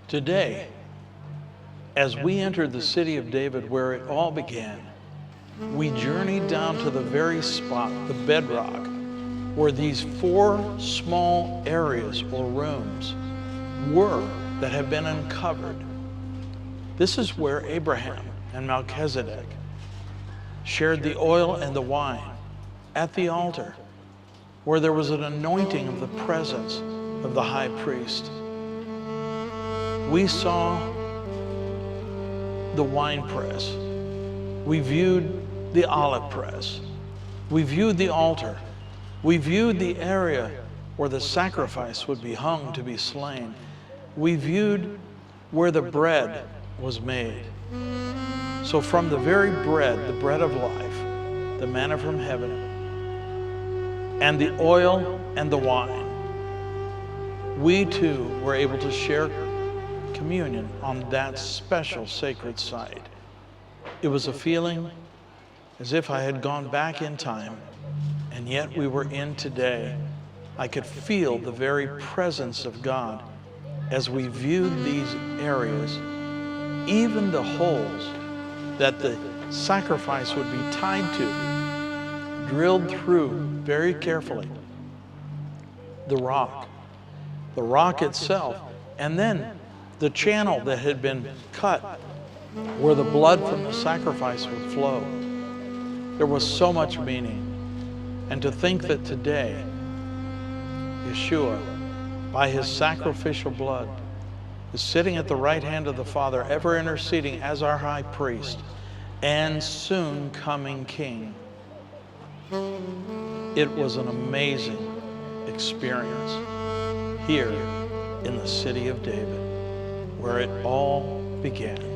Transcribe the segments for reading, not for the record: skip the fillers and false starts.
Today, as we entered the city of David where it all began, we journeyed down to the very spot, the bedrock, where these 4 small areas or rooms were that have been uncovered. This is where Abraham and Melchizedek shared the oil and the wine at the altar, where there was an anointing of the presence of the high priest. We saw the wine press. We viewed the olive press. We viewed the altar. We viewed the area where the sacrifice would be hung to be slain. We viewed where the bread was made. So from the very bread, the bread of life, the manna from heaven, and the oil and the wine, we too were able to share communion on that special sacred site. It was a feeling as if I had gone back in time, and yet we were in today. I could feel the very presence of God as we viewed these areas, even the holes that the sacrifice would be tied to, drilled through very carefully. The rock itself, and then the channel that had been cut where the blood from the sacrifice would flow. There was so much meaning. And to think that today, Yeshua, by his sacrificial blood, is sitting at the right hand of the Father, ever interceding as our high priest and soon coming King. It was an amazing experience here in the city of David, where it all began.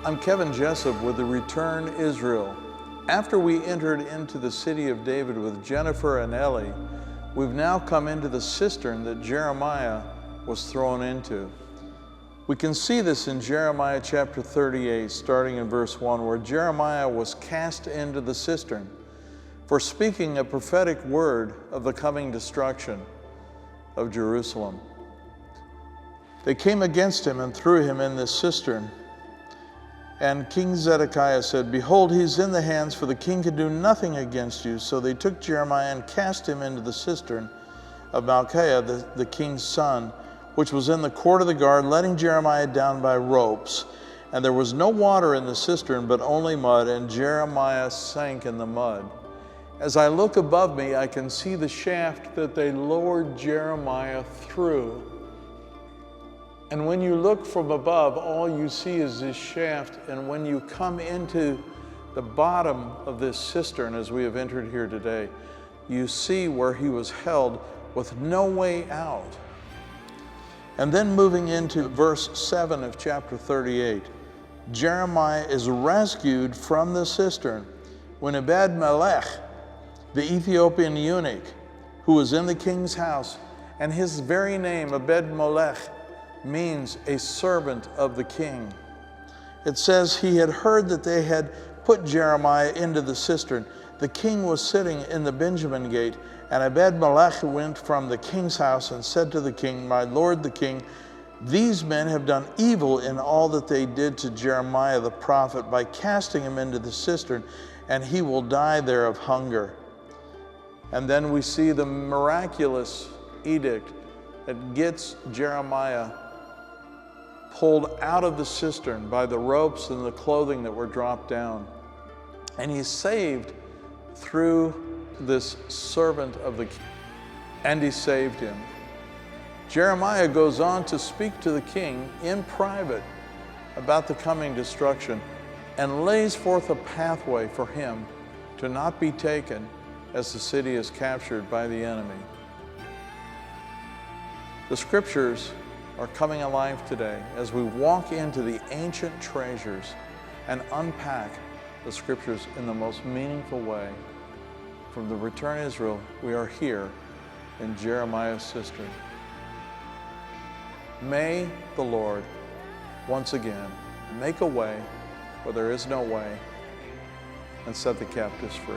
I'm Kevin Jessup with the Return Israel. After we entered into the city of David with Jennifer and Ellie, we've now come into the cistern that Jeremiah was thrown into. We can see this in Jeremiah chapter 38, starting in verse 1, where Jeremiah was cast into the cistern for speaking a prophetic word of the coming destruction of Jerusalem. They came against him and threw him in this cistern. And King Zedekiah said, "Behold, he's in the hands, for the king can do nothing against you." So they took Jeremiah and cast him into the cistern of Malchiah, the king's son, which was in the court of the guard, letting Jeremiah down by ropes. And there was no water in the cistern, but only mud, and Jeremiah sank in the mud. As I look above me, I can see the shaft that they lowered Jeremiah through. And when you look from above, all you see is this shaft. And when you come into the bottom of this cistern, as we have entered here today, you see where he was held with no way out. And then moving into verse 7 of chapter 38, Jeremiah is rescued from the cistern when Ebed-Melech, the Ethiopian eunuch, who was in the king's house, and his very name, Ebed-Melech, means a servant of the king. It says he had heard that they had put Jeremiah into the cistern. The king was sitting in the Benjamin gate, and Ebed-Melech went from the king's house and said to the king, "My lord the king, these men have done evil in all that they did to Jeremiah the prophet by casting him into the cistern, and he will die there of hunger." And then we see the miraculous edict that gets Jeremiah pulled out of the cistern by the ropes and the clothing that were dropped down. And he's saved through this servant of the king, and he saved him. Jeremiah goes on to speak to the king in private about the coming destruction and lays forth a pathway for him to not be taken as the city is captured by the enemy. The scriptures are coming alive today as we walk into the ancient treasures and unpack the scriptures in the most meaningful way. From the Return Israel, we are here in Jeremiah's cistern. May the Lord once again make a way where there is no way and set the captives free.